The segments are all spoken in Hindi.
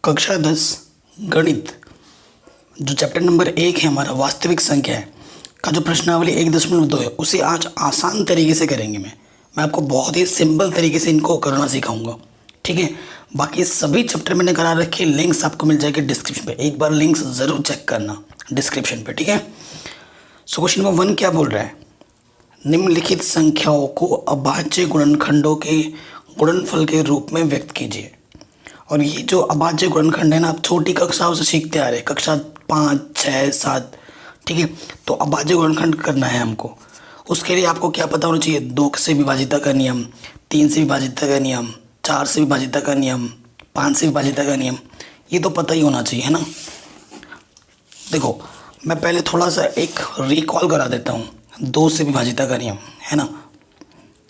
कक्षा 10 गणित जो चैप्टर नंबर 1 है हमारा वास्तविक संख्या है का जो प्रश्नावली 1.2 है उसे आज आसान तरीके से करेंगे। मैं आपको बहुत ही सिंपल तरीके से इनको करना सिखाऊंगा, ठीक है। बाकी सभी चैप्टर मैंने करा रखे, लिंक्स आपको मिल जाएंगे डिस्क्रिप्शन पे, एक बार लिंक्स ज़रूर चेक करना डिस्क्रिप्शन पे, ठीक है। सो क्वेश्चन नंबर 1 क्या बोल रहा है, निम्नलिखित संख्याओं को अभाज्य गुणनखंडों के गुणनफल के रूप में व्यक्त कीजिए। और ये जो अभाज्य गुणनखंड है ना, आप छोटी कक्षाओं से सीखते आ रहे हैं, कक्षा 5, 6, 7, ठीक है। तो अभाज्य गुणनखंड करना है हमको, उसके लिए आपको क्या पता होना चाहिए, 2 से विभाजिता का नियम, 3 से विभाजिता का नियम, 4 से विभाजिता का नियम, 5 से विभाजिता का नियम, ये तो पता ही होना चाहिए, है ना। देखो मैं पहले थोड़ा सा एक रिकॉल करा देता हूँ, 2 से विभाजिता का नियम, है ना।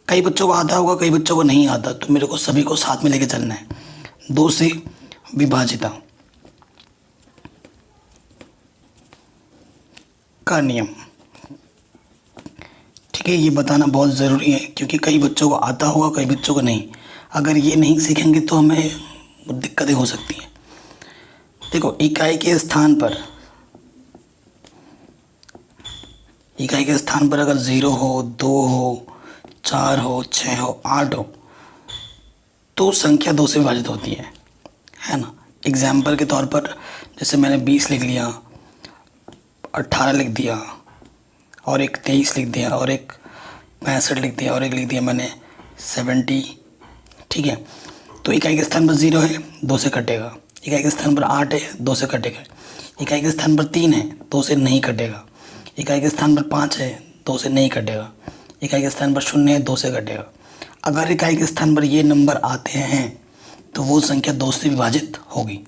कई बच्चों को आता होगा, कई बच्चों को नहीं आता, तो मेरे को सभी को साथ में लेके चलना है। 2 से विभाजिता का नियम, ठीक है। ये बताना बहुत ज़रूरी है क्योंकि कई बच्चों को आता होगा, कई बच्चों को नहीं। अगर ये नहीं सीखेंगे तो हमें दिक्कतें हो सकती हैं। देखो इकाई के स्थान पर अगर 0 हो, 2 हो, 4 हो, 6 हो, 8 हो तो संख्या 2 से विभाजित होती है ना। एग्जाम्पल के तौर पर जैसे मैंने 20 लिख लिया, 18 लिख दिया, और एक 23 लिख दिया, और एक 65 लिख दिया, और एक लिख दिया मैंने 70, ठीक है। तो इकाई के स्थान पर 0 है, 2 से कटेगा। इकाई के स्थान पर 8 है, 2 से कटेगा। इकाई के स्थान पर 3 है, 2 से नहीं कटेगा। इकाई के स्थान पर 5 है, 2 से नहीं कटेगा। इकाई के स्थान पर 0 है, 2 से कटेगा। अगर इकाई के स्थान पर ये नंबर आते हैं तो वो संख्या 2 से विभाजित होगी,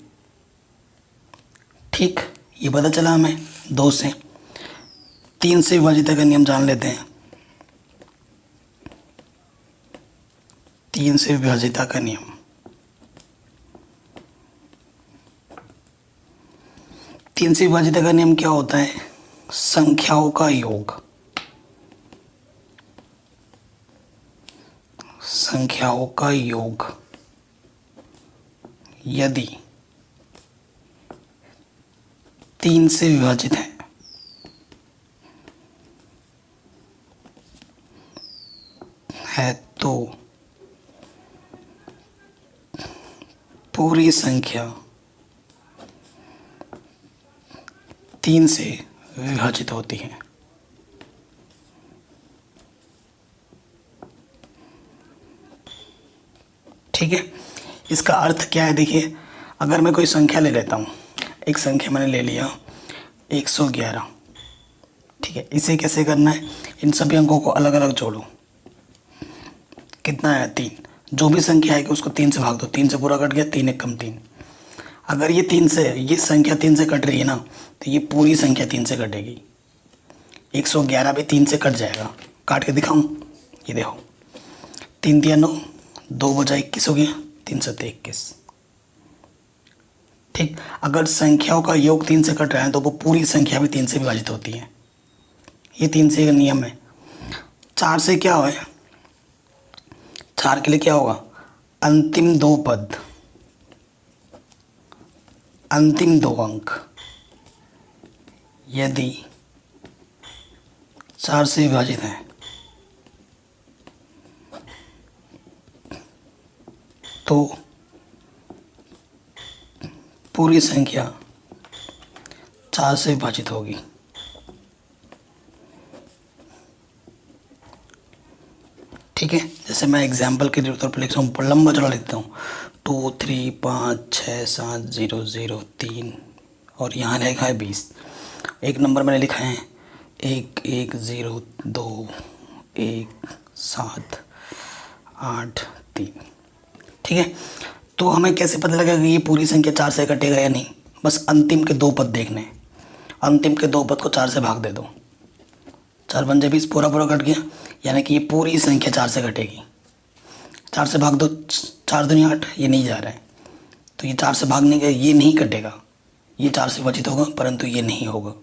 ठीक। ये पता चला हमें 2 से। 3 से विभाजिता का नियम जान लेते हैं। 3 से विभाजिता का नियम, तीन से विभाजिता का नियम क्या होता है, संख्याओं का योग, संख्याओं का योग यदि 3 से विभाजित है तो पूरी संख्या 3 से विभाजित होती है। ठीक है, इसका अर्थ क्या है, देखिए अगर मैं कोई संख्या ले लेता हूँ, एक संख्या मैंने ले लिया 111, ठीक है। इसे कैसे करना है, इन सभी अंकों को अलग अलग जोड़ो, कितना है 3। जो भी संख्या आएगी उसको 3 से भाग दो, 3 से पूरा कट गया, 3 एक कम 3। अगर ये 3 से, ये संख्या 3 से कट रही है ना, तो ये पूरी संख्या 3 से कटेगी। 111 भी 3 से कट जाएगा, काट के दिखाऊं, ये देखो 3 दिया 9, 2 बजा 21 हो गया, 3 7 21, ठीक। अगर संख्याओं का योग 3 से कट रहा है तो वो पूरी संख्या भी 3 से विभाजित होती है। ये 3 से का नियम है। 4 से क्या हो, 4 के लिए क्या होगा, अंतिम 2 पद, अंतिम 2 अंक यदि 4 से विभाजित है तो पूरी संख्या 4 से विभाजित होगी। ठीक है, जैसे मैं एग्जाम्पल के तौर पर लिख रहा हूँ, लंबा चौड़ा लिखता हूँ, 2 3 5 6 7 0 0 3, और यहाँ लिखा है 20। एक नंबर मैंने लिखा है 1 1 0 2 1 7 8 3, ठीक है। तो हमें कैसे पता लगेगा कि ये पूरी संख्या 4 से कटेगा या नहीं, बस अंतिम के 2 पद देखने हैं। अंतिम के 2 पद को 4 से भाग दे दो, 4 पंजे 20, पूरा पूरा कट गया, यानी कि ये पूरी संख्या 4 से कटेगी। 4 से भाग दो, 4 दूनी 8, ये नहीं जा रहा है, तो ये 4 से भागने का, ये नहीं कटेगा, ये 4 से विभाजित होगा, परंतु ये नहीं होगा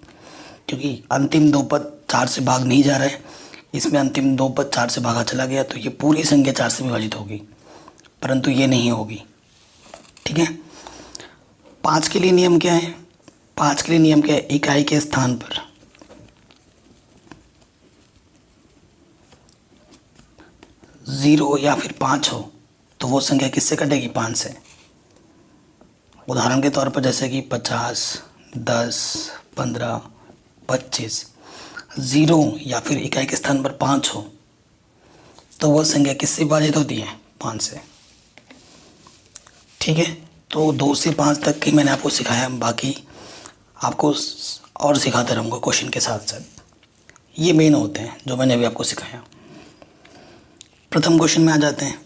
क्योंकि अंतिम 2 पद 4 से भाग नहीं जा रहा है। इसमें अंतिम 2 पद 4 से भागा चला गया, तो ये पूरी संख्या 4 से विभाजित होगी, परंतु ये नहीं होगी, ठीक है। 5 के लिए नियम क्या है? 5 के लिए नियम क्या है? इकाई के स्थान पर 0 या फिर 5 हो तो वो संख्या किससे कटेगी? 5 से। उदाहरण के तौर पर जैसे कि 50, 10, 15, 25, 0 या फिर इकाई के स्थान पर 5 हो तो वह संख्या किससे विभाजित होती है? 5 से। ठीक है, तो 2 से 5 तक की मैंने आपको सिखाया, बाकी आपको और सिखाते रहूँगा क्वेश्चन के साथ साथ। ये मेन होते हैं जो मैंने अभी आपको सिखाया। प्रथम क्वेश्चन में आ जाते हैं।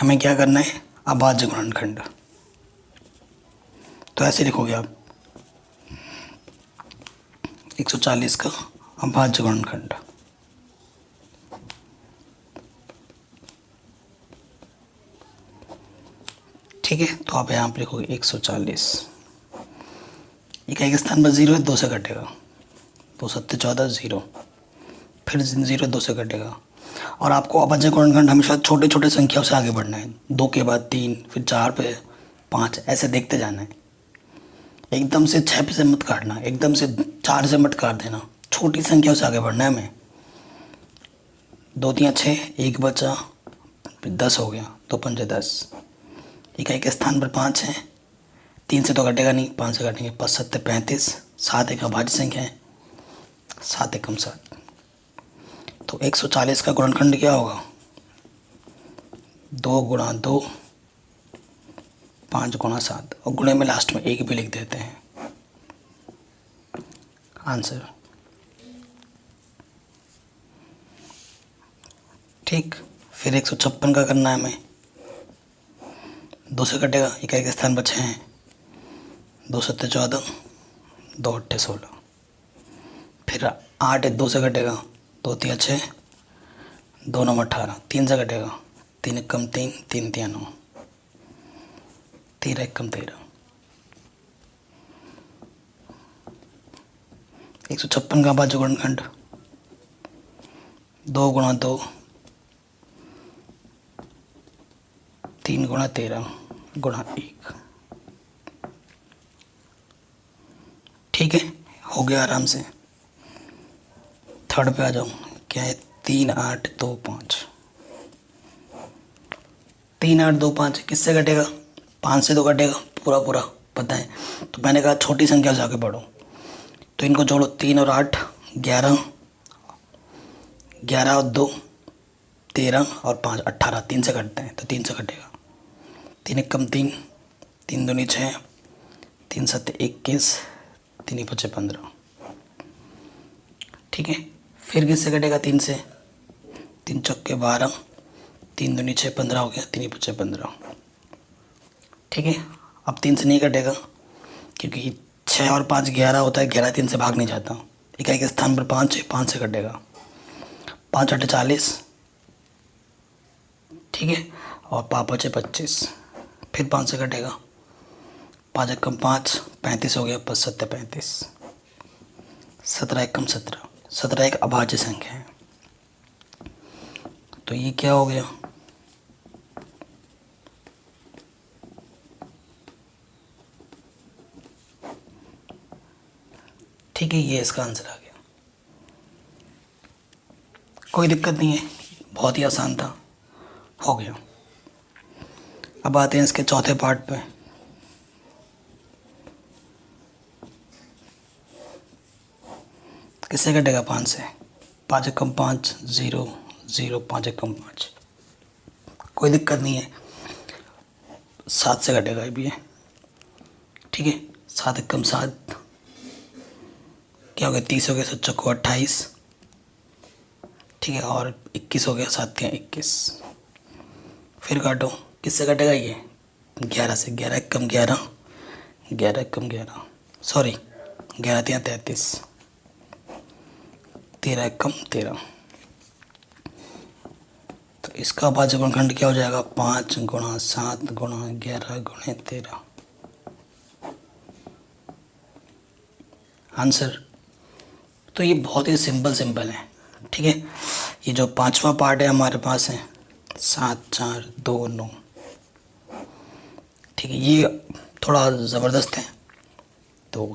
हमें क्या करना है? अभाज्य गुणनखंड। तो ऐसे लिखोगे आप 140 का अभाज्य गुणनखंड। ठीक है, तो आप यहाँ पर लिखोगे 140। इकाई के स्थान पर 0 है, 2 से कटेगा, 2 सत्ते 14, 0, फिर 0 2 से कटेगा। और आपको अभाज्य गुणनखंड हमेशा छोटे छोटे संख्याओं से आगे बढ़ना है। 2 के बाद 3, फिर 4 पे 5, ऐसे देखते जाना है। एकदम से 6 पे से मत काटना, एकदम से 4 से मत काट देना, छोटी संख्याओं से आगे बढ़ना है हमें। 2 3 6, 1 बचा, फिर 10 हो गया, 2 पंजे 10। इकाई के स्थान पर 5 है, 3 से तो कटेगा नहीं, 5 से काटेंगे, 5 सत्ते 35, 7 एक अभाज्य संख्या है, 7 एकम 7। तो 140 का गुणनखंड क्या होगा? 2 गुणा 2, 5 गुणा 7, और गुणे में लास्ट में 1 भी लिख देते हैं। आंसर। ठीक, फिर 156 का करना है हमें। 2 से कटेगा, इकाई के स्थान पर 6 हैं, 2 सत्ते 14, 2 अट्ठे 16, फिर 8 2 से कटेगा, 2 3 6, 2 9 18, 3 से कटेगा, 3 एकम 3, 3 3 9, 13 एकम 13। 156 का अभाज्य गुणनखंड 2 गुणा 2, 3 गुणा 13 गुणा 1। ठीक है, हो गया आराम से। थर्ड पे आ जाओ, क्या है? 3 8 2 5। 3 8 2 5 किससे कटेगा? 5 से तो कटेगा, पूरा पूरा पता है। तो मैंने कहा छोटी संख्या से आगे बढ़ो, तो इनको जोड़ो, 3 और 8 11, 11 और 2 13 और 5 18, 3 से कटते हैं तो 3 से कटेगा, 3 एकम 3, 3 दूनी 6, 3 सत्ते 21, 3 पचे 15। ठीक है, फिर किससे कटेगा? 3 से, 3 चौके 12, 3 दूनी 6 15 हो गया, 3 पचे 15। ठीक है, अब 3 से नहीं कटेगा क्योंकि 6 और 5 11 होता है, 11 3 से भाग नहीं जाता। इकाई के स्थान पर 5 है, 5 से कटेगा, 5 8 40। ठीक है, और 5 पचे 25, फिर 5 से कटेगा, 5 एकम 5, 35 हो गया, 5 सत्ते 35, 17 एकम 17। 17 एक अभाज्य संख्या है, तो ये क्या हो गया? ठीक है, ये इसका आंसर आ गया। कोई दिक्कत नहीं है, बहुत ही आसान था, हो गया। अब आते हैं इसके चौथे पार्ट पे। किससे कटेगा? 5 से, 5 एकम 5 0 0, 5 एकम 5। कोई दिक्कत नहीं है, 7 से कटेगा ये भी है। ठीक है, 7 एकम 7, क्या हो गया? 30 हो गया, 7 चौको 28। ठीक है, और 21 हो गया, 7 के 21। फिर काटो, किससे कटेगा ये? 11 से, 11 एकम 11, 11 एकम 11, सॉरी 11 3 33, 13 एकम 13। तो इसका अभाज्य गुणनखंड क्या हो जाएगा? 5 गुणा 7 गुणा 11 गुणे 13। आंसर। तो ये बहुत ही सिंपल है। ठीक है, ये जो पांचवा पार्ट है हमारे पास है 7 4 2 9। ठीक है, ये थोड़ा ज़बरदस्त है। तो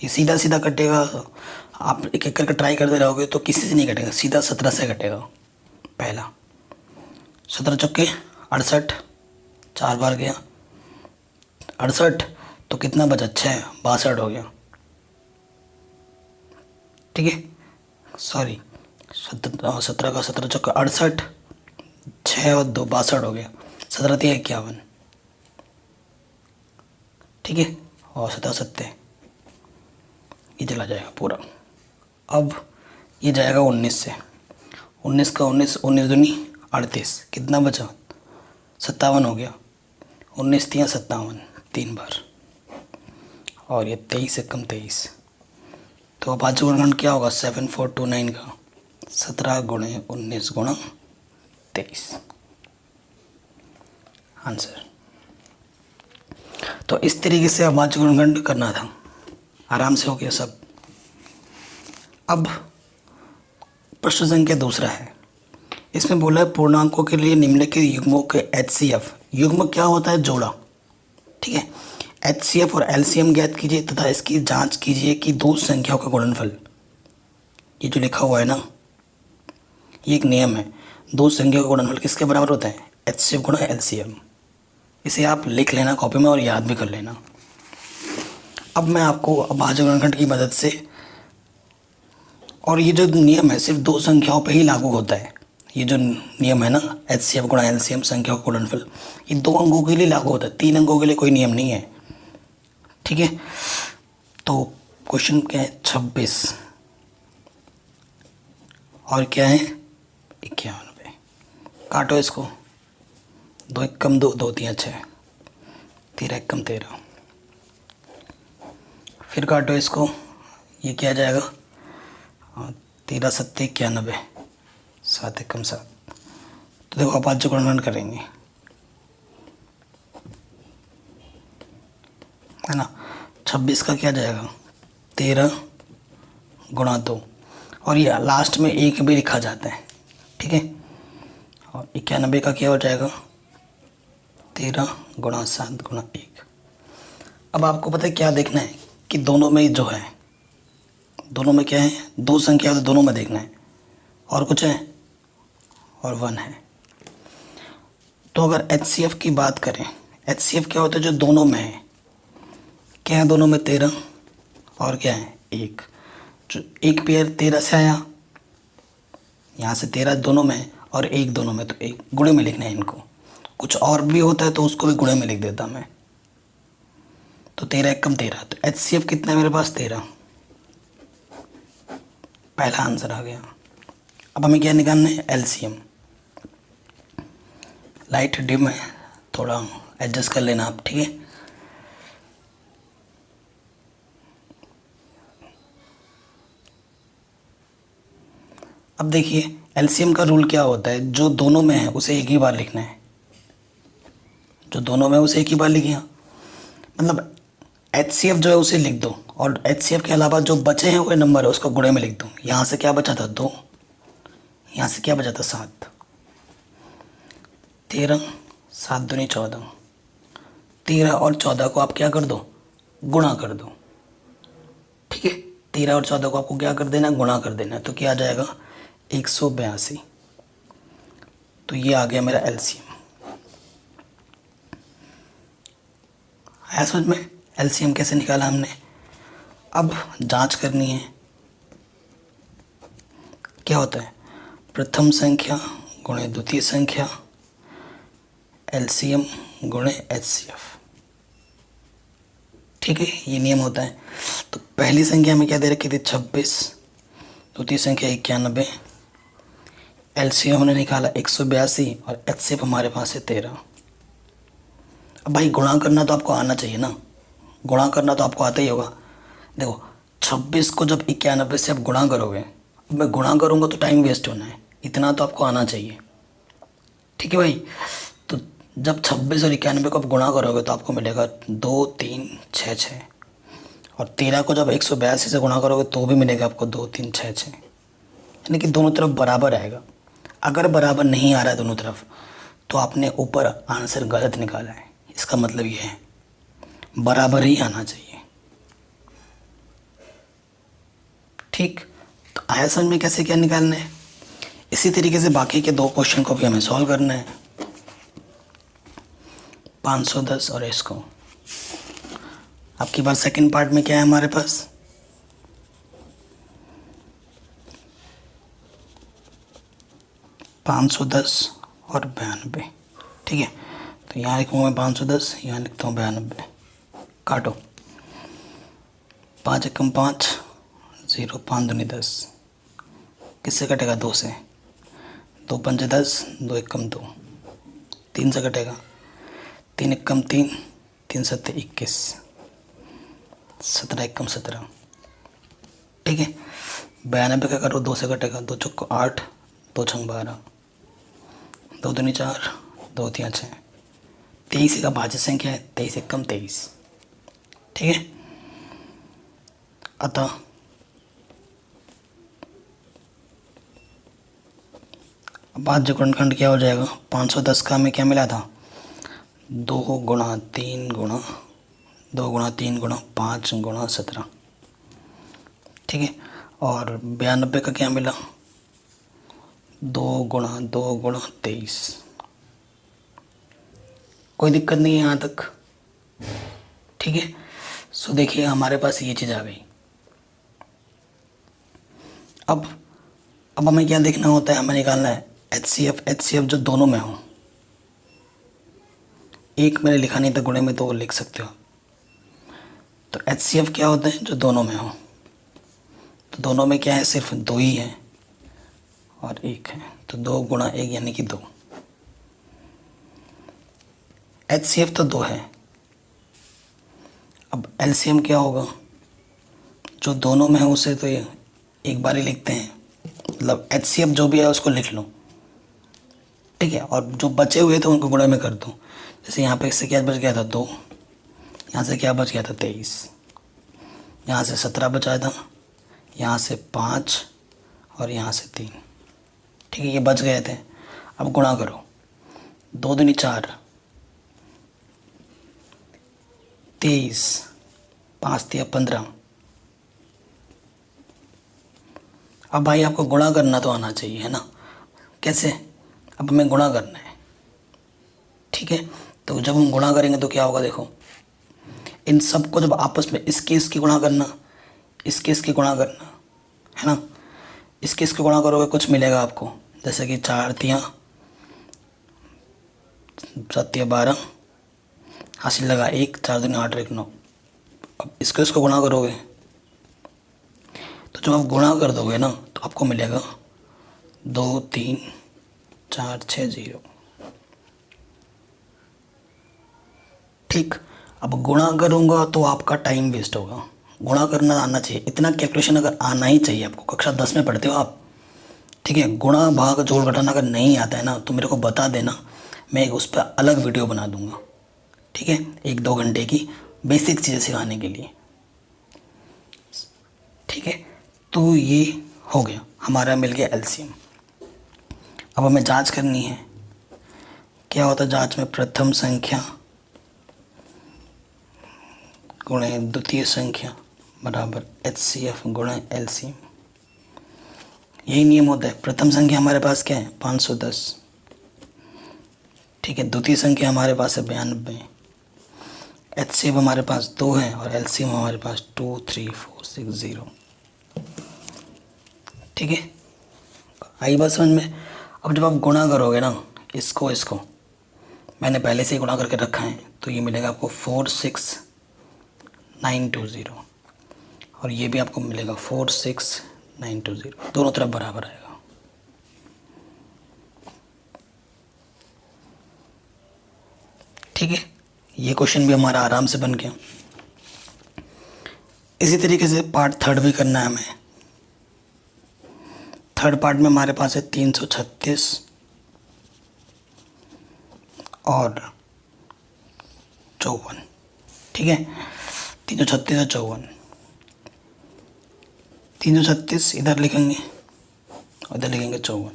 ये सीधा सीधा कटेगा, आप एक एक करके ट्राई करते रहोगे तो किसी से नहीं कटेगा, सीधा 17 से कटेगा। पहला 17 चौके 68, 4 बार गया 68, तो कितना बचा 6, 62 हो गया। ठीक है, सॉरी 17 का 17 चौका 68, 6 और 2 62 हो गया, 17 3 51। ठीक है, और 17 7 ये चला जाएगा पूरा। अब ये जाएगा 19 से, 19 का 19, 19 दूनी 38, कितना बचा 57 हो गया, 19 3 57, 3 बार। और ये 23 से कम 23, तो अब आज गुणनखंड क्या होगा 7429 का 17 गुणे 19 गुणा 23 आंसर। तो इस तरीके से अभाज्य गुणनखंड करना था, आराम से हो गया सब। अब प्रश्न संख्या दूसरा है, इसमें बोला है पूर्णांकों के लिए निम्नलिखित युग्मों के HCF, युग्म क्या होता है जोड़ा, ठीक है, HCF और LCM ज्ञात कीजिए तथा इसकी जांच कीजिए कि दो संख्याओं का गुणनफल, ये जो लिखा हुआ है ना, ये एक नियम है, दो संख्याओं का गुणनफल किसके बराबर होता है HCF गुणा LCM। इसे आप लिख लेना कॉपी में और याद भी कर लेना। अब मैं आपको अभाज्य गुणनखंड की मदद से, और ये जो नियम है सिर्फ दो संख्याओं पे ही लागू होता है, ये जो नियम है ना HCF गुणा LCM संख्याओं का गुणनफल, ये 2 अंकों के लिए लागू होता है, 3 अंकों के लिए कोई नियम नहीं है। ठीक है, तो क्वेश्चन क्या है 26 और क्या है 51 पे, काटो इसको, 2 1 कम 2, 2 3 6, 13 1 कम 13, फिर काटो इसको, ये क्या जाएगा 13 7 91, 7 1 कम 7। तो देखो आप आज गुणनखंड करेंगे है ना, 26 का क्या जाएगा 13 गुणा 2, और ये लास्ट में 1 भी लिखा जाता है। ठीक है, और 91 का क्या हो जाएगा 13 गुणा 7 गुणा 1। अब आपको पता है क्या देखना है कि दोनों में जो है, दोनों में क्या है, दो संख्या तो दोनों में देखना है, और कुछ है और 1 है। तो अगर HCF की बात करें, HCF क्या होता है जो दोनों में है, क्या है दोनों में 13 और क्या है 1, जो एक पेयर 13 से आया, यहाँ से 13 दोनों में है और 1 दोनों में, तो 1 गुणे में लिखना है इनको। कुछ और भी होता है तो उसको भी गुणे में लिख देता मैं। तो 13 1 कम 13, तो HCF कितना है मेरे पास 13, पहला आंसर आ गया। अब हमें क्या निकालना है LCM। लाइट डिम है, थोड़ा एडजस्ट कर लेना आप। ठीक है, अब देखिए LCM का रूल क्या होता है, जो दोनों में है उसे एक ही बार लिखना है, जो दोनों में उसे एक ही बार लिखिए। मतलब HCF जो है उसे लिख दो, और HCF के अलावा जो बचे हैं वो नंबर है उसको गुणे में लिख दो। यहाँ से क्या बचा था 2, यहाँ से क्या बचा था 7, 13 7 दूनी 14, 13 और 14 को आप क्या कर दो गुणा कर दो। ठीक है, 13 और 14 को आपको क्या कर देना गुणा कर देना, तो क्या आ जाएगा 182। तो ये आ गया मेरा LCM। आया समझ में LCM कैसे निकाला हमने। अब जांच करनी है, क्या होता है प्रथम संख्या गुणे द्वितीय संख्या LCM गुणे HCF। ठीक है, ये नियम होता है। तो पहली संख्या में क्या दे रखी थी 26, द्वितीय संख्या 91, LCM हमने निकाला 182 और HCF हमारे पास है 13। अब भाई गुणा करना तो आपको आना चाहिए ना, गुणा करना तो आपको आता ही होगा। देखो 26 को जब 91 से आप गुणा करोगे, अब मैं गुणा करूँगा तो टाइम वेस्ट होना है, इतना तो आपको आना चाहिए। ठीक है भाई, तो जब 26 और 91 को आप गुणा करोगे तो आपको मिलेगा 2 3 6 6, और 13 को जब 182 से गुणा करोगे तो भी मिलेगा आपको 2 3 6 6, यानी कि दोनों तरफ बराबर आएगा। अगर बराबर नहीं आ रहा है दोनों तरफ तो आपने ऊपर आंसर गलत निकाला है, इसका मतलब ये है। बराबर ही आना चाहिए। ठीक, तो आया समझ में कैसे क्या निकालना है। इसी तरीके से बाकी के 2 क्वेश्चन को भी हमें सॉल्व करना है। 510 और इसको आपकी बार सेकंड पार्ट में क्या है हमारे पास, 510 और 92। ठीक है, तो यहाँ लिखूँगा मैं 510, यहाँ लिखता हूँ 92। काटो, 5 एकम 5, 0, 5 दूनी 10, किससे कटेगा 2 से, 2 पंचे 10, 2 एकम 2, 3 से कटेगा, 3 एकम 3, 3 सत्ते 21, 17 एकम 17। ठीक है, 92 का करो, 2 से कटेगा, 2 चौको 8, 2 छंग 12, 2 दूनी 4, 2 तिया 6, 23 का भाज्य संख्या है, 23 एकम 23। ठीक है, अतः भाज्य गुणनखंड क्या हो जाएगा, 510 का हमें क्या मिला था, 2 गुणा 3 गुणा 2 गुणा 3 गुणा 5 गुणा 17। ठीक है, और 92 का क्या मिला, 2 गुणा 2 गुणा 23। कोई दिक्कत नहीं है यहाँ तक। ठीक है, सो देखिए हमारे पास ये चीज़ आ गई। अब हमें क्या देखना होता है, हमें निकालना है HCF जो दोनों में हो। एक मैंने लिखा नहीं था, गुणे में तो लिख सकते हो। तो HCF क्या होता है, जो दोनों में हो। तो दोनों में क्या है, सिर्फ 2 ही है और 1 है, तो 2 गुणा 1 यानी कि 2। HCF तो 2 है। अब LCM क्या होगा, जो दोनों में है उसे तो ये एक बार ही लिखते हैं, मतलब HCF जो भी है उसको लिख लो। ठीक है, और जो बचे हुए थे उनको गुणे में कर दो। जैसे यहाँ पे इससे क्या बच गया था 2, यहाँ से क्या बच गया था 23, यहाँ से 17 बचा था, यहाँ से 5 और यहाँ से 3। ठीक है, ये बच गए थे। अब गुणा करो, 2 दूनी 4, 23, 5 तिया 15। अब भाई आपको गुणा करना तो आना चाहिए, है ना। कैसे, अब हमें गुणा करना है। ठीक है, तो जब हम गुणा करेंगे तो क्या होगा, देखो इन सबको जब आपस में इसके गुणा करना, इसके गुणा करना, है ना। इसके गुणा करोगे कुछ मिलेगा आपको, जैसे कि 4 तिया 7 तिया 12, हासिल लगा 1, 4 दूनी 8 1 9। अब इसको गुणा करोगे तो जब आप गुणा कर दोगे ना तो आपको मिलेगा 2 3 4 6 0। ठीक, अब गुणा करूँगा तो आपका टाइम वेस्ट होगा। गुणा करना आना चाहिए, इतना कैलकुलेशन अगर आना ही चाहिए आपको। कक्षा 10 में पढ़ते हो आप। ठीक है, गुणा भाग जोड़ घटाना अगर नहीं आता है ना तो मेरे को बता देना, मैं उस पर अलग वीडियो बना दूंगा। ठीक है, 1-2 घंटे की बेसिक चीज़ें सिखाने के लिए। ठीक है, तो ये हो गया, हमारा मिल गया LCM। अब हमें जांच करनी है, क्या होता है जांच में, प्रथम संख्या गुणे द्वितीय संख्या बराबर HCF गुणे LCM। यही नियम होता है। प्रथम संख्या हमारे पास क्या है, 510। ठीक है, द्वितीय संख्या हमारे पास है 92, HCF हमारे पास 2 है और LCM हमारे पास 2 3 4 6 0। ठीक है, आई बात समझ में। अब जब आप गुणा करोगे ना इसको मैंने पहले से ही गुणा करके रखा है, तो ये मिलेगा आपको 46920 और ये भी आपको मिलेगा 46920। दोनों तरफ बराबर आएगा। ठीक है, ये क्वेश्चन भी हमारा आराम से बन गया। इसी तरीके से पार्ट 3 भी करना है हमें। थर्ड पार्ट में हमारे पास है 336 और 54। ठीक है, 336 और 54। 336 इधर लिखेंगे और इधर लिखेंगे 54।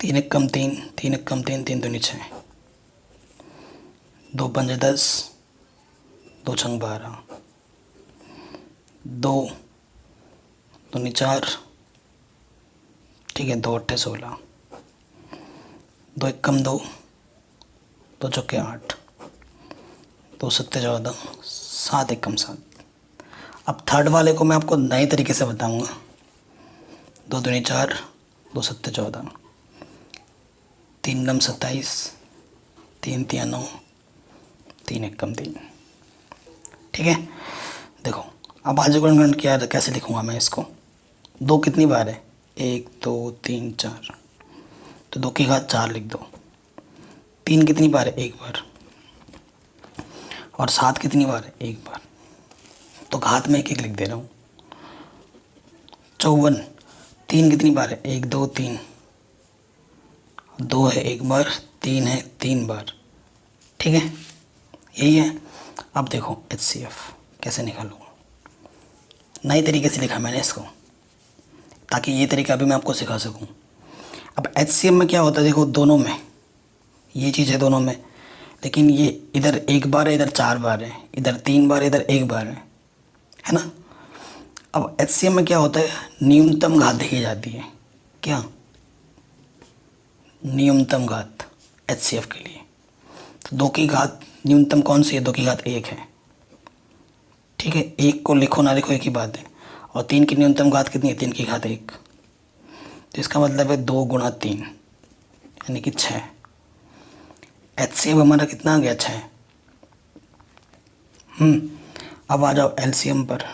3 एकम 3, 3 एकम 3, 3 दूनी 6, दो पंजे 10, दो छंग 12, दो दूनी 4, ठीक है, दो अट्ठे 16, दो एकम 2, दो चौके 8, दो सत्ते 14, सात एकम 7। अब थर्ड वाले को मैं आपको नए तरीके से बताऊंगा। दो दूनी 4, दो सत्ते 14, तीन नम 27, तीन तिया 9, तीन एकम 3, ठीक है। देखो अब आज गुणन क्या कैसे लिखूंगा मैं इसको। दो कितनी बार है, 1 2 3 4, तो 2 की घात 4 लिख दो। तीन कितनी बार है, एक बार। और 7 कितनी बार है, एक बार। तो घात में एक एक लिख दे रहा हूँ। 54, तीन कितनी बार है, 1 2 3, 2 है एक बार, 3 है 3 बार, ठीक है, यही है। अब देखो HCF कैसे निकालूंगा, नए तरीके से लिखा मैंने इसको, ताकि ये तरीका भी मैं आपको सिखा सकूं। अब HCF में क्या होता है, देखो दोनों में ये चीज़ है दोनों में, लेकिन ये इधर एक बार है, इधर 4 बार है, इधर 3 बार, इधर एक बार है ना। अब HCF में क्या होता है, न्यूनतम घात देखी जाती है। क्या न्यूनतम घात HCF के लिए, तो 2 की घात न्यूनतम कौन सी है, 2 की घात 1 है, ठीक है। 1 को लिखो ना लिखो एक ही बात है। और 3 की न्यूनतम घात कितनी है, 3 की घात 1, तो इसका मतलब है 2 गुणा 3 यानी कि 6। HCF हमारा कितना आ गया, 6। अब आ जाओ LCM पर।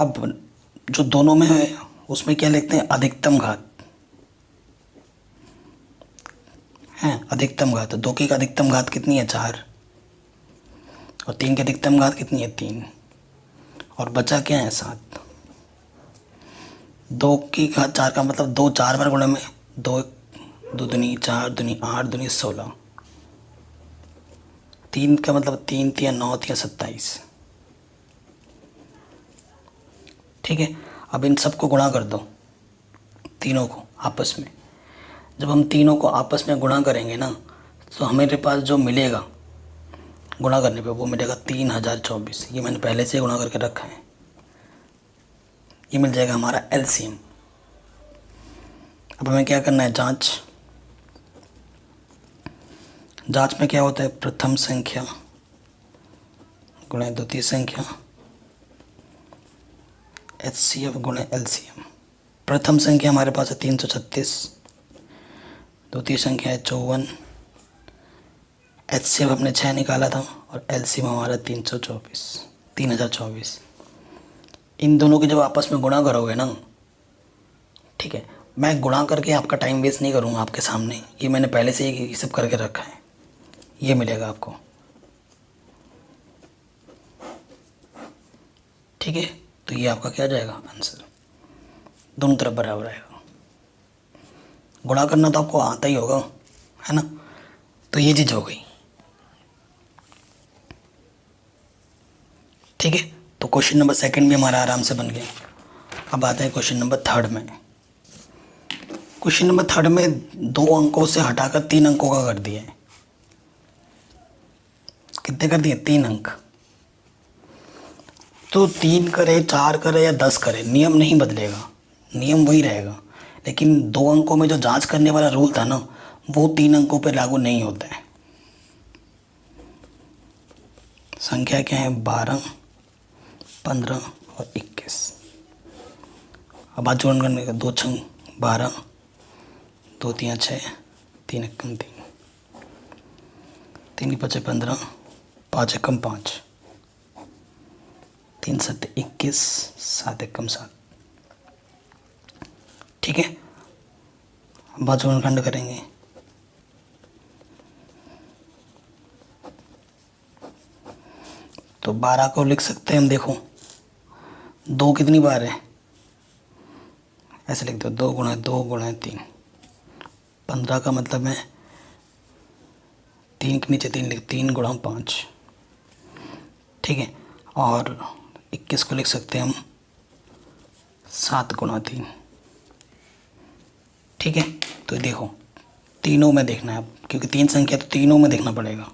अब जो दोनों में है उसमें क्या लिखते हैं, अधिकतम घात है, अधिकतम घात। 2 की अधिकतम घात कितनी है, 4, और 3 की अधिकतम घात कितनी है, 3, और बचा क्या है, 7। 2 की घात 4 का मतलब 2 4 बार गुणे में 2 2 दूनी 4 दूनी 8 दूनी 16, 3 का मतलब 3 तिया 9 तिया 27, ठीक है। अब इन सबको गुणा कर दो, तीनों को आपस में। जब हम तीनों को आपस में गुणा करेंगे ना, तो हमारे पास जो मिलेगा गुणा करने पे वो मिलेगा 3024। ये मैंने पहले से गुणा करके रखा है, ये मिल जाएगा हमारा LCM। अब हमें क्या करना है, जांच में क्या होता है, प्रथम संख्या गुणे द्वितीय संख्या, HCF गुणे LCM। प्रथम संख्या हमारे पास है 336, द्वितीय संख्या है 54, HCF हमने 6 निकाला था, और LCM हमारा 3024। इन दोनों की जब आपस में गुणा करोगे ना, ठीक है, मैं गुणा करके आपका टाइम वेस्ट नहीं करूँगा आपके सामने, ये मैंने पहले से ही ये सब करके रखा है, ये मिलेगा आपको, ठीक है। तो ये आपका क्या जाएगा आंसर, दोनों तरफ बराबर आएगा। गुणा करना तो आपको आता ही होगा, है ना। तो ये चीज़ हो गई, ठीक है। तो क्वेश्चन नंबर 2 भी हमारा आराम से बन गया। अब आते हैं क्वेश्चन नंबर 3 में। क्वेश्चन नंबर 3 में 2 अंकों से हटाकर 3 अंकों का कर दिया है। कितने कर दिए, 3 अंक। तो 3 करे, 4 करे या 10 करे, नियम नहीं बदलेगा, नियम वही रहेगा। लेकिन 2 अंकों में जो जांच करने वाला रूल था ना, वो 3 अंकों पर लागू नहीं होता है। संख्या क्या है, 12, 15 और 21। अब आज जोड़ करने का, 2 छंग 12, 2 तिया 6, 3 एकम 3, 3 की 5 15, 5 एकम 5, 3 7 21, 7 एकम 7, ठीक है। अब आज खंड करेंगे। तो 12 को लिख सकते हैं हम, देखो 2 कितनी बार है, ऐसे लिख दो, 2 गुणा 2 गुणा 3। 15 का मतलब है 3 के नीचे 3 लिख, 3 गुणा 5, ठीक है। और 21 को लिख सकते हैं हम 7 गुणा 3, ठीक है। तो देखो तीनों में देखना है, क्योंकि 3 संख्या तो तीनों में देखना पड़ेगा।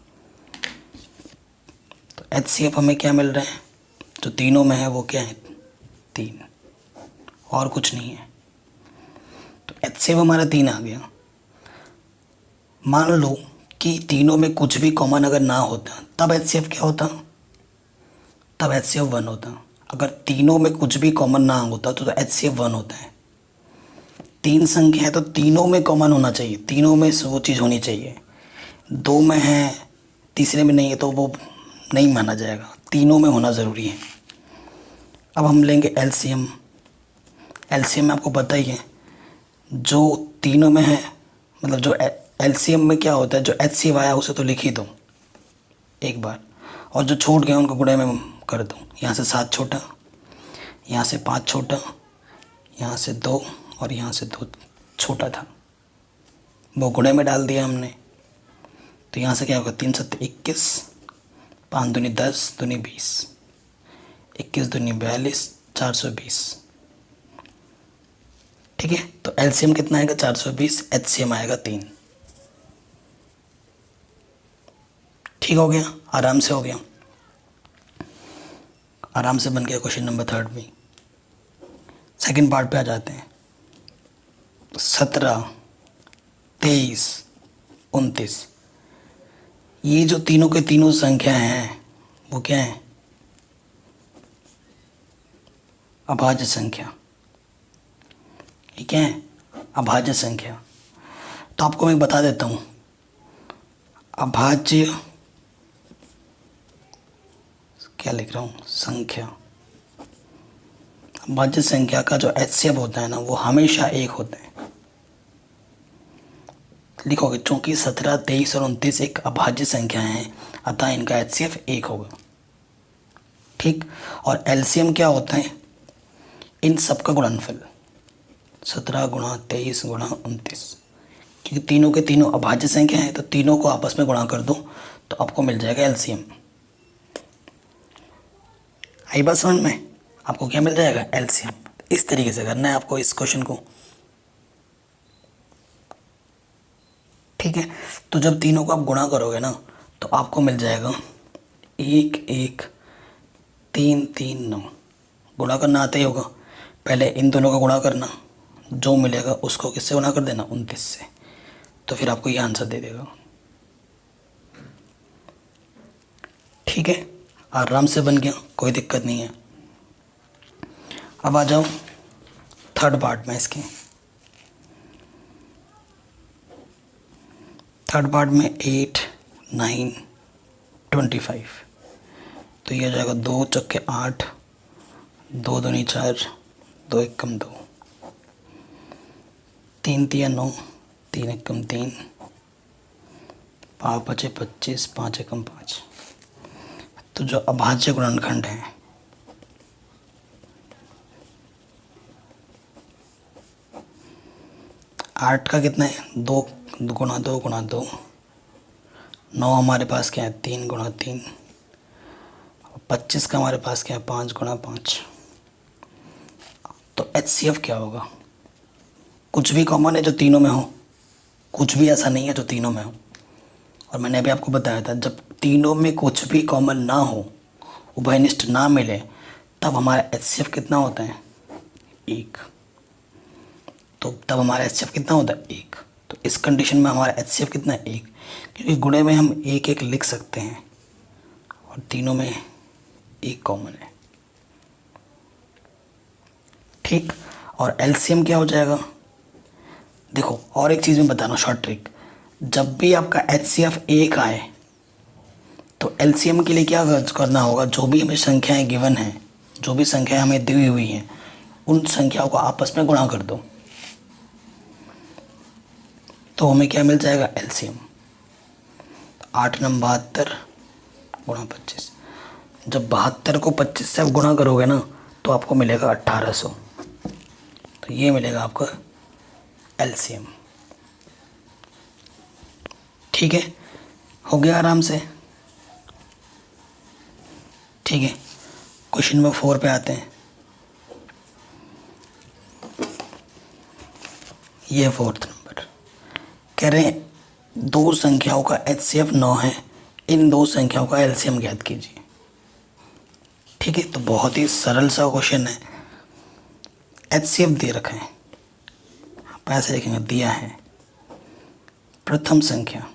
तो HCF हमें क्या मिल रहा है, जो तीनों में है वो क्या है, 3, और कुछ नहीं है। तो HCF हमारा 3 आ गया। मान लो कि तीनों में कुछ भी कॉमन अगर ना होता तब HCF क्या होता, तब HCF 1 होता। अगर तीनों में कुछ भी कॉमन ना होता तो HCF 1 होता है। 3 संख्या है तो तीनों में कॉमन होना चाहिए, तीनों में वो चीज़ होनी चाहिए। 2 में है, तीसरे में नहीं है तो वो नहीं माना जाएगा, तीनों में होना ज़रूरी है। अब हम लेंगे LCM। LCM में आपको पता ही है, जो तीनों में है, मतलब जो LCM में क्या होता है, जो HCF आया उसे तो लिख ही दो एक बार, और जो छूट गए उनको गुणे में कर दो। यहाँ से 7 छोटा, यहाँ से 5 छोटा, यहाँ से 2 और यहाँ से 2 छोटा था, वो गुणे में डाल दिया हमने। तो यहाँ से क्या होगा, 3 7 21, 5 दूनी 10, दूनी 20, 21 दूनी 42, 420। ठीक है, तो LCM कितना आएगा, 420, HCM आएगा 3। ठीक हो गया, आराम से हो गया, आराम से बन गया क्वेश्चन नंबर 3 भी। सेकंड पार्ट पे आ जाते हैं। 17, 23, 29, ये जो तीनों के तीनों संख्या हैं वो क्या है, अभाज्य संख्या। ये क्या है, अभाज्य संख्या। तो आपको मैं बता देता हूँ, अभाज्य क्या लिख रहा हूँ, संख्या। अभाज्य संख्या का जो HCF होता है ना वो हमेशा 1 होता है। लिखोगे चूंकि 17, 23 और 29 एक अभाज्य संख्या है, अतः इनका HCF 1 होगा। ठीक, और LCM क्या होता है, इन सब का गुणनफल, 17 गुणा 23 गुणा 29, क्योंकि तीनों के तीनों अभाज्य संख्या है तो तीनों को आपस में गुणा कर दो तो आपको मिल जाएगा LCM। आई बात समझ में, आपको क्या मिल जाएगा, LCM। इस तरीके से करना है आपको इस क्वेश्चन को। ठीक है, तो जब तीनों को आप गुणा करोगे ना तो आपको मिल जाएगा 1 1 3 3 9। गुणा करना आता ही होगा, पहले इन दोनों का गुणा करना, जो मिलेगा उसको किससे गुणा कर देना, 29 से, तो फिर आपको ये आंसर दे देगा। ठीक है, आराम से बन गया, कोई दिक्कत नहीं है। अब आ जाओ थर्ड पार्ट में। इसके थर्ड पार्ट में 8 9 25, तो ये आ जाएगा 2 चक्के 8, 2 दूनी 4, 2 एकम 2, 3 तिया 9, 3 एकम 3, 5 बचे 25, 5 एकम 5। तो जो अभाज्य गुणनखंड है, आठ का कितना है, 2 गुणा 2 गुणा 2, 9 हमारे पास क्या है, 3 गुणा 3, 25 का हमारे पास क्या है, 5 गुणा 5। तो HCF क्या होगा, कुछ भी कॉमन है जो तीनों में हो, कुछ भी ऐसा नहीं है जो तीनों में हो। और मैंने अभी आपको बताया था, जब तीनों में कुछ भी कॉमन ना हो, उभयनिष्ठ ना मिले, तब हमारा HCF कितना होता है, 1। तो तब हमारा HCF कितना होता है, 1। तो इस कंडीशन में हमारा HCF कितना है, 1, क्योंकि गुणे में हम 1 1 लिख सकते हैं और तीनों में 1 कॉमन है। ठीक, और LCM क्या हो जाएगा, देखो और एक चीज़ में बताना, शॉर्ट ट्रिक, जब भी आपका HCF 1 आए तो LCM के लिए क्या करना होगा, जो भी हमें संख्याएं गिवन हैं, जो भी संख्याएं हमें दी हुई हैं, उन संख्याओं को आपस में गुणा कर दो, तो हमें क्या मिल जाएगा, LCM। 8 9 72 गुणा 25, जब 72 को 25 से आप गुणा करोगे ना तो आपको मिलेगा 1800। तो ये मिलेगा आपका LCM। ठीक है, हो गया आराम से। ठीक है, क्वेश्चन नंबर 4 पे आते हैं। ये 4th नंबर, कह रहे हैं दो संख्याओं का HCF 9 है, इन दो संख्याओं का LCM ज्ञात कीजिए। ठीक है, तो बहुत ही सरल सा क्वेश्चन है। HCF दे रखा है, पैसे लिखेंगे, दिया है प्रथम संख्या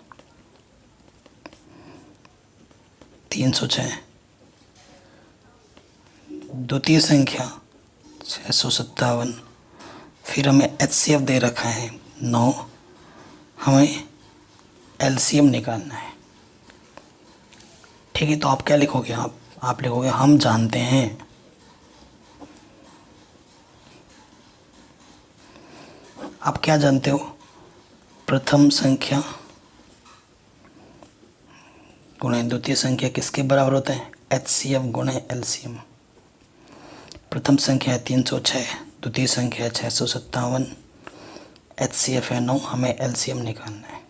306, द्वितीय संख्या 657, फिर हमें HCF दे रखा है 9, हमें LCM निकालना है। ठीक है, तो आप क्या लिखोगे, आप लिखोगे हम जानते हैं आप क्या जानते हो, प्रथम संख्या गुणे द्वितीय संख्या किसके बराबर होते हैं, HCF गुणे LCM। प्रथम संख्या है 306, द्वितीय संख्या है 657, HCF है 9, हमें LCM निकालना है।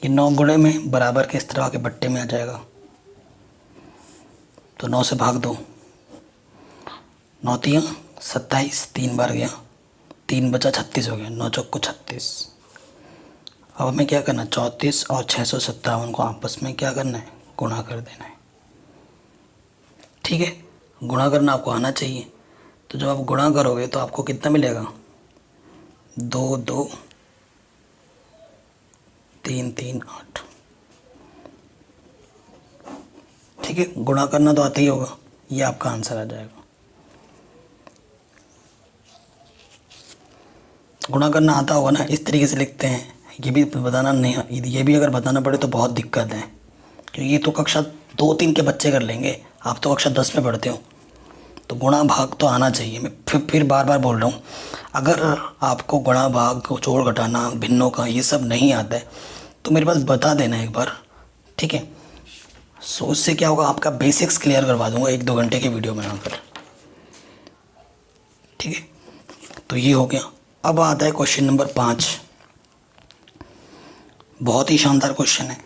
ये 9 गुणे में बराबर के इस तरह के बट्टे में आ जाएगा, तो 9 से भाग दो, 9 तियाँ 27, 3 बार गया, 3 बचा 36 हो गया, 9 चौको 36। अब हमें क्या करना है, 34 और 657 को आपस में क्या करना है, गुणा कर देना है। ठीक है, गुणा करना आपको आना चाहिए। तो जब आप गुणा करोगे तो आपको कितना मिलेगा, 2 2 3 3 8। ठीक है, गुणा करना तो आता ही होगा, ये आपका आंसर आ जाएगा। गुणा करना आता होगा ना, इस तरीके से लिखते हैं। ये भी बताना नहीं, ये भी अगर बताना पड़े तो बहुत दिक्कत है, क्योंकि ये तो कक्षा 2 3 के बच्चे कर लेंगे, आप तो कक्षा 10 में पढ़ते हो। तो गुणा भाग तो आना चाहिए। मैं फिर बार बार बोल रहा हूँ, अगर आपको गुणा भाग जोड़ घटाना भिन्नों का ये सब नहीं आता है तो मेरे पास बता देना एक बार। ठीक है, सो उससे क्या होगा, आपका बेसिक्स क्लियर करवा दूंगा 1-2 घंटे की वीडियो बनाकर। ठीक है, तो ये हो गया। अब आता है क्वेश्चन नंबर 5, बहुत ही शानदार क्वेश्चन है।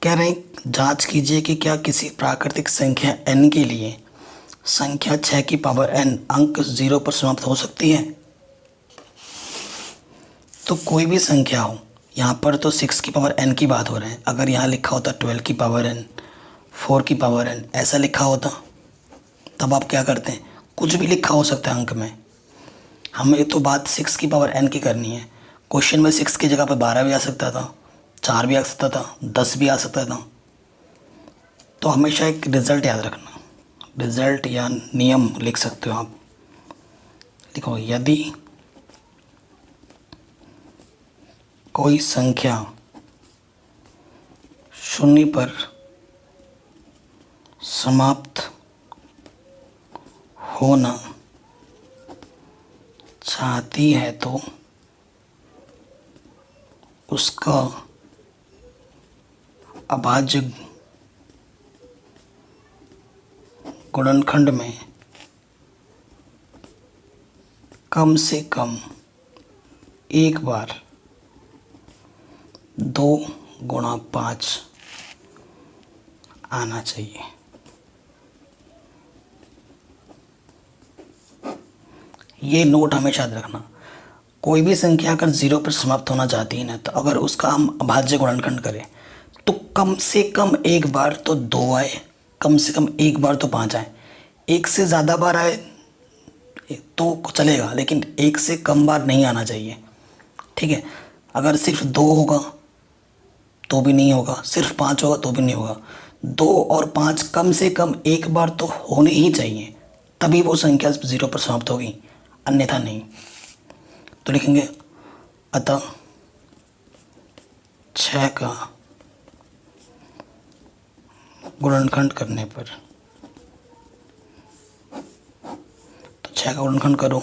कह रहे हैं जांच कीजिए कि क्या किसी प्राकृतिक संख्या n के लिए संख्या 6 की पावर n अंक 0 पर समाप्त हो सकती है। तो कोई भी संख्या हो, यहाँ पर तो 6 की पावर n की बात हो रहा है, अगर यहाँ लिखा होता 12 की पावर n, 4 की पावर n ऐसा लिखा होता, तब आप क्या करते हैं, कुछ भी लिखा हो सकता है अंक में। हमें तो बात 6 की पावर n की करनी है। क्वेश्चन में 6 की जगह पर 12 भी आ सकता था, 4 भी आ सकता था, 10 भी आ सकता था। तो हमेशा एक रिज़ल्ट याद रखना, रिज़ल्ट या नियम लिख सकते हो आप। देखो, यदि कोई संख्या 0 पर समाप्त होना चाहती है तो उसका अभाज्य गुणनखंड में कम से कम एक बार 2 गुणा 5 आना चाहिए। ये नोट हमेशा याद रखना, कोई भी संख्या अगर 0 पर समाप्त होना चाहती है ना, तो अगर उसका हम अभाज्य गुणनखंड करें तो कम से कम एक बार तो 2 आए, कम से कम एक बार तो 5 आए। एक से ज़्यादा बार आए तो चलेगा, लेकिन एक से कम बार नहीं आना चाहिए। ठीक है, अगर सिर्फ 2 होगा तो भी नहीं होगा, सिर्फ 5 होगा तो भी नहीं होगा, 2 और 5 कम से कम एक बार तो होने ही चाहिए, तभी वो संख्या 0 पर समाप्त होगी, अन्यथा नहीं। तो लिखेंगे अतः 6 का गुणनखंड करने पर, तो 6 का गुणनखंड करो,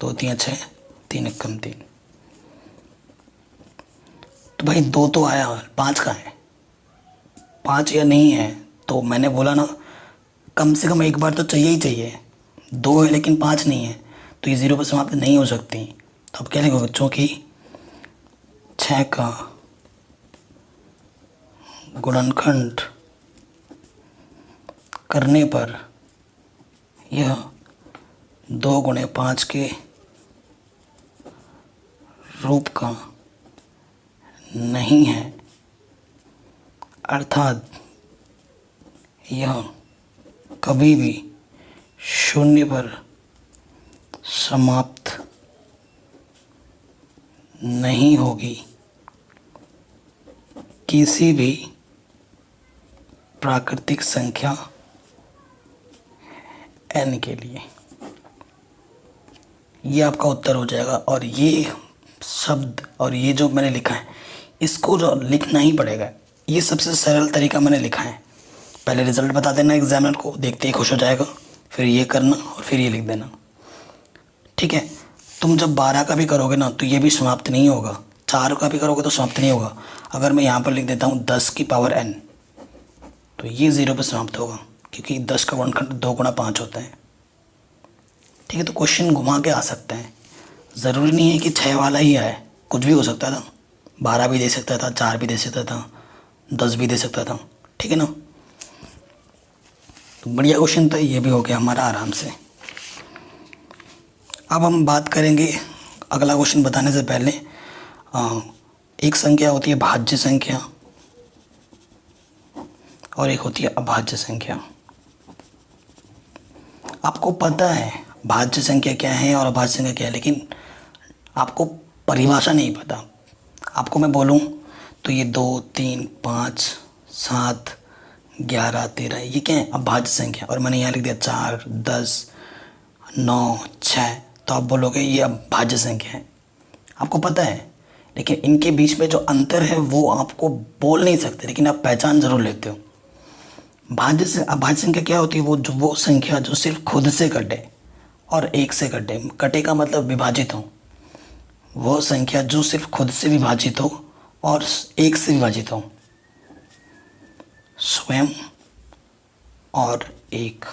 2 3 6, 3 1 3। तो भाई 2 तो आया, 5 का है, 5 या नहीं है, तो मैंने बोला ना कम से कम एक बार तो चाहिए ही चाहिए। 2 है लेकिन 5 नहीं है, तो ये 0 पर समाप्त नहीं हो सकती। तो अब क्या लिखोगे, चूँकि 6 का गुणनखंड करने पर यह 2 × 5 के रूप का नहीं है, अर्थात यह कभी भी शून्य पर समाप्त नहीं होगी किसी भी प्राकृतिक संख्या n के लिए। ये आपका उत्तर हो जाएगा। और ये शब्द और ये जो मैंने लिखा है इसको जो लिखना ही पड़ेगा। ये सबसे सरल तरीका मैंने लिखा है। पहले रिजल्ट बता देना एग्जामिनर को, देखते ही खुश हो जाएगा, फिर ये करना और फिर ये लिख देना। ठीक है। तुम जब 12 का भी करोगे ना तो ये भी समाप्त नहीं होगा, 4 का भी करोगे तो समाप्त नहीं होगा। अगर मैं यहाँ पर लिख देता हूँ 10 की पावर n तो ये 0 पर समाप्त होगा, क्योंकि 10 का गुणनखंड 2 × 5 होता है। ठीक है। तो क्वेश्चन घुमा के आ सकते हैं, ज़रूरी नहीं है कि 6 वाला ही आए, कुछ भी हो सकता था। 12 भी दे सकता था, 4 भी दे सकता था, 10 भी दे सकता था। ठीक है ना। तो बढ़िया क्वेश्चन था, ये भी हो गया हमारा आराम से। अब हम बात करेंगे अगला क्वेश्चन बताने से पहले। एक संख्या होती है भाज्य संख्या और एक होती है अभाज्य संख्या। आपको पता है भाज्य संख्या क्या है और अभाज्य संख्या क्या है, लेकिन आपको परिभाषा नहीं पता। आपको मैं बोलूं तो ये 2, 3, 5, 7, 11, 13 ये क्या है? अभाज्य संख्या। और मैंने यहाँ लिख दिया 4, 10, 9, 6, तो आप बोलोगे ये अभाज्य संख्या है। आपको पता है, लेकिन इनके बीच में जो अंतर है वो आपको बोल नहीं सकते, लेकिन आप पहचान जरूर लेते हो। अभाज्य संख्या क्या होती है? वो संख्या जो सिर्फ खुद से कटे और एक से कटे। कटे का मतलब विभाजित हो। वो संख्या जो सिर्फ खुद से विभाजित हो और एक से विभाजित हो। स्वयं और एक।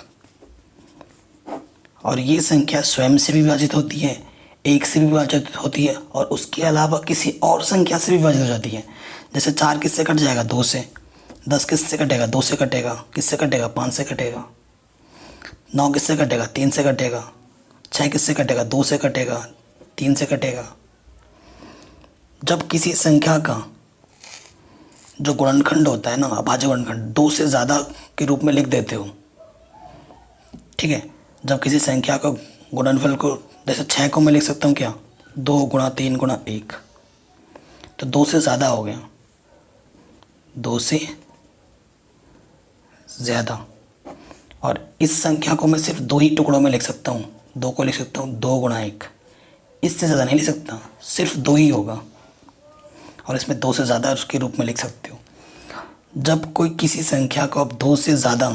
और ये संख्या स्वयं से भी विभाजित होती है, एक से भी विभाजित होती है, और उसके अलावा किसी और संख्या से भी विभाजित हो जाती है। जैसे 4 किससे कट जाएगा? 2 से। 10 किससे कटेगा? 2 से कटेगा। किससे कटेगा? 5 से कटेगा। 9 किससे कटेगा? 3 से कटेगा। 6 किससे कटेगा? 2 से कटेगा, 3 से कटेगा। जब किसी संख्या का जो गुणनखंड होता है ना, अभाज्य गुणनखंड, 2 से ज़्यादा के रूप में लिख देते हो। ठीक है। जब किसी संख्या का गुणनफल को, जैसे 6 को मैं लिख सकता हूँ क्या? 2 × 3 × 1, तो 2 से ज़्यादा हो गया, 2 से ज़्यादा। और इस संख्या को मैं सिर्फ 2 ही टुकड़ों में लिख सकता हूँ। 2 को लिख सकता हूँ 2 × 1, इससे ज़्यादा नहीं लिख सकता, सिर्फ 2 ही होगा। और इसमें 2 से ज़्यादा के रूप में लिख सकते हो। जब कोई किसी संख्या को आप 2 से ज़्यादा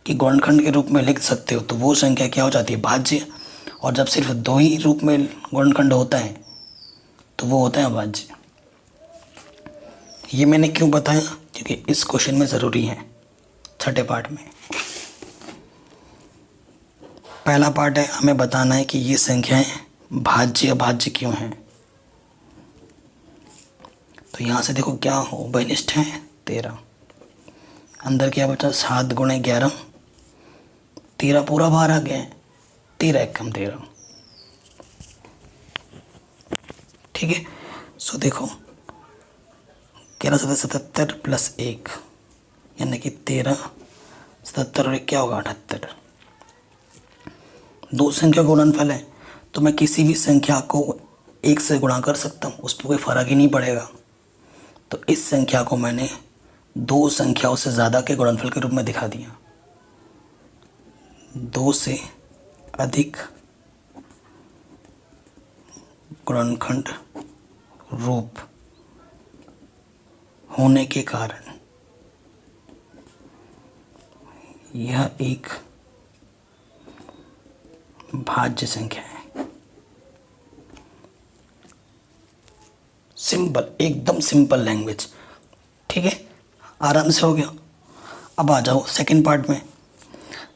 की गुणनखंड के रूप में लिख सकते हो तो वो संख्या क्या हो जाती है? भाज्य। और जब सिर्फ 2 ही रूप में गुणनखंड होता है तो वो होता है अभाज्य। ये मैंने क्यों बताया? क्योंकि इस क्वेश्चन में ज़रूरी है। छठे पार्ट में पहला पार्ट है, हमें बताना है कि ये संख्याएं भाज्य अभाज्य क्यों हैं। तो यहाँ से देखो क्या हो, उभयनिष्ठ है 13। अंदर क्या बचा? 7 × 11, 13 पूरा बाहर आ गया है। 13 × 1 = 13। ठीक है। सो देखो 11 × 77 + 1 यानी कि 13, 77 और 1 क्या होगा? 78। 2 संख्या गुणनफल है तो मैं किसी भी संख्या को 1 से गुणा कर सकता हूँ, उस पर कोई फ़र्क ही नहीं पड़ेगा। तो इस संख्या को मैंने 2 संख्याओं से ज़्यादा के गुणनफल के रूप में दिखा दिया। 2 से अधिक गुणनखंड रूप होने के कारण यह एक भाज्य संख्या है। सिंपल, एकदम सिंपल लैंग्वेज। ठीक है, आराम से हो गया। अब आ जाओ सेकंड पार्ट में।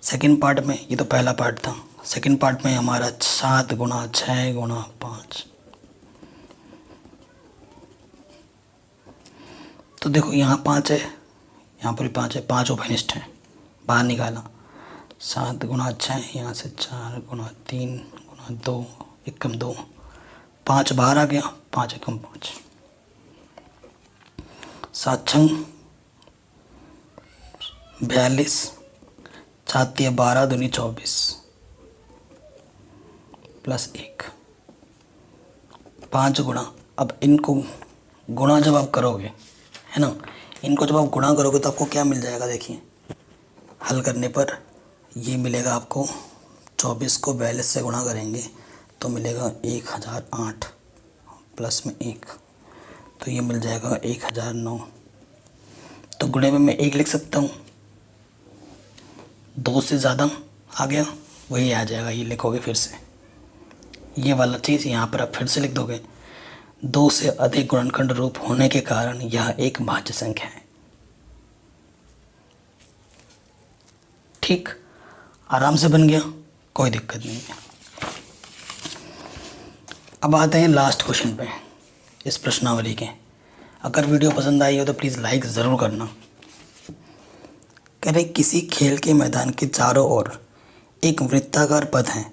सेकंड पार्ट में, ये तो पहला पार्ट था, सेकंड पार्ट में हमारा 7 × 6 × 5। तो देखो यहाँ 5 है, यहाँ पर भी 5 है, 5 उभयनिष्ठ है, बाहर निकाला 7 गुणा 6, यहाँ से 4 गुणा 3 गुणा 2, एकम 2, 5 बाहर आ गया, 5 एकम 5, 7 छंग 42, 7 या 12 दूनी 24 प्लस 1, 5 गुणा। अब इनको गुणा जब आप करोगे, है ना, इनको जब आप गुणा करोगे तो आपको क्या मिल जाएगा, देखिए हल करने पर ये मिलेगा आपको, 24 को 42 से गुणा करेंगे तो मिलेगा 1008 प्लस में 1, तो ये मिल जाएगा 1009। तो गुणे में मैं 1 लिख सकता हूँ, 2 से ज़्यादा आ गया वही आ जाएगा, ये लिखोगे फिर से, ये वाला चीज़ यहाँ पर आप फिर से लिख दोगे। 2 से अधिक गुणनखंड रूप होने के कारण यह एक भाज्य संख्या है। ठीक, आराम से बन गया, कोई दिक्कत नहीं है। अब आते हैं लास्ट क्वेश्चन पे इस प्रश्नावली के। अगर वीडियो पसंद आई हो तो प्लीज़ लाइक ज़रूर करना। कह रहे किसी खेल के मैदान के चारों ओर एक वृत्ताकार पथ है।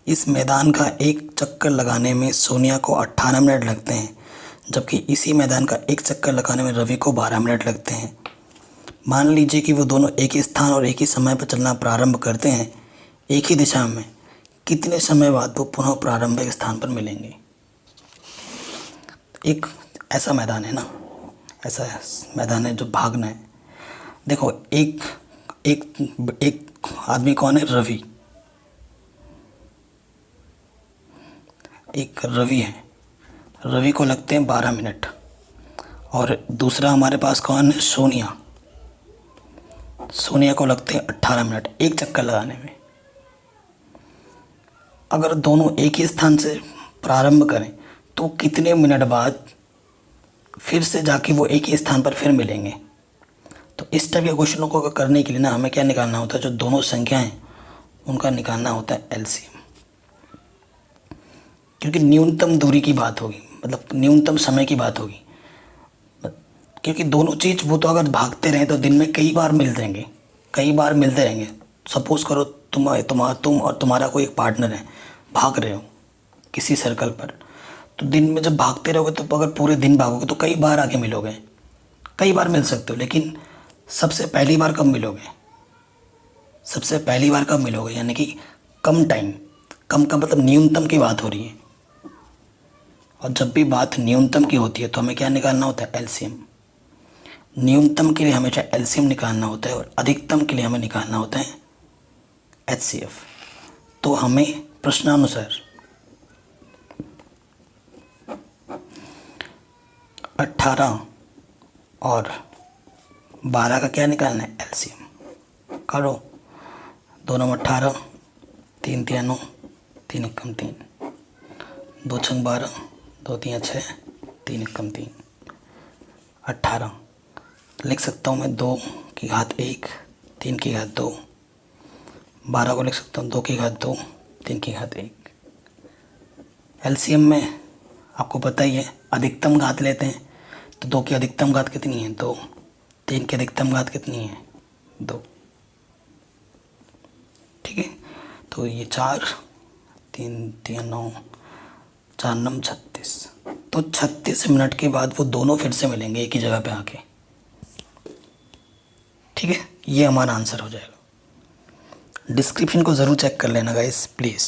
इस मैदान का एक चक्कर लगाने में सोनिया को 18 मिनट लगते हैं, जबकि इसी मैदान का एक चक्कर लगाने में रवि को 12 मिनट लगते हैं। मान लीजिए कि वो दोनों एक ही स्थान और एक ही समय पर चलना प्रारंभ करते हैं एक ही दिशा में, कितने समय बाद वो पुनः प्रारंभिक स्थान पर मिलेंगे। एक ऐसा मैदान है ना, ऐसा मैदान है जो भागना है। देखो एक एक एक आदमी कौन है, रवि, एक रवि है, रवि को लगते हैं 12 मिनट, और दूसरा हमारे पास कौन है, सोनिया, सोनिया को लगते हैं 18 मिनट एक चक्कर लगाने में। अगर दोनों एक ही स्थान से प्रारंभ करें तो कितने मिनट बाद फिर से जाके वो एक ही स्थान पर फिर मिलेंगे। तो इस टाइप के क्वेश्चनों को करने के लिए ना हमें क्या निकालना होता है, जो दोनों संख्या हैं उनका निकालना होता है एलसीएम, क्योंकि न्यूनतम दूरी की बात होगी, मतलब न्यूनतम समय की बात होगी। क्योंकि दोनों चीज़ वो तो अगर भागते रहें तो दिन में कई बार मिलते रहेंगे, कई बार मिलते रहेंगे। सपोज़ करो तुम और तुम्हारा कोई एक पार्टनर है, भाग रहे हो किसी सर्कल पर, तो दिन में जब भागते रहोगे तो अगर पूरे दिन भागोगे तो कई बार आके मिलोगे, कई बार मिल सकते हो। लेकिन सबसे पहली बार कब मिलोगे, सबसे पहली बार कब मिलोगे, यानी कि कम टाइम, कम का मतलब न्यूनतम की बात हो रही है। और जब भी बात न्यूनतम की होती है तो हमें क्या निकालना होता है, एलसीएम। न्यूनतम के लिए हमेशा एलसीएम निकालना होता है और अधिकतम के लिए हमें निकालना होता है एचसीएफ। तो हमें प्रश्नानुसार 18 और 12 का क्या निकालना है, एलसीएम। करो, 2 9 18, 3 3 9, 3 1 3, 2 6 12, 2 3 6, 3 1 3, 18 लिख सकता हूँ मैं 2 की घात 1, 3 की घात 2, 12 को लिख सकता हूँ 2 की घात 2, 3 की घात 1। एलसीएम में आपको पता ही है अधिकतम घात लेते हैं, तो 2 की अधिकतम घात कितनी है, 2, 3 की अधिकतम घात कितनी है, 2। ठीक है, तो ये 4 3 3 9, 4 9 36, तो 36 मिनट के बाद वो दोनों फिर से मिलेंगे एक ही जगह पे आके। ठीक है, ये हमारा आंसर हो जाएगा। डिस्क्रिप्शन को ज़रूर चेक कर लेना गाइस प्लीज़।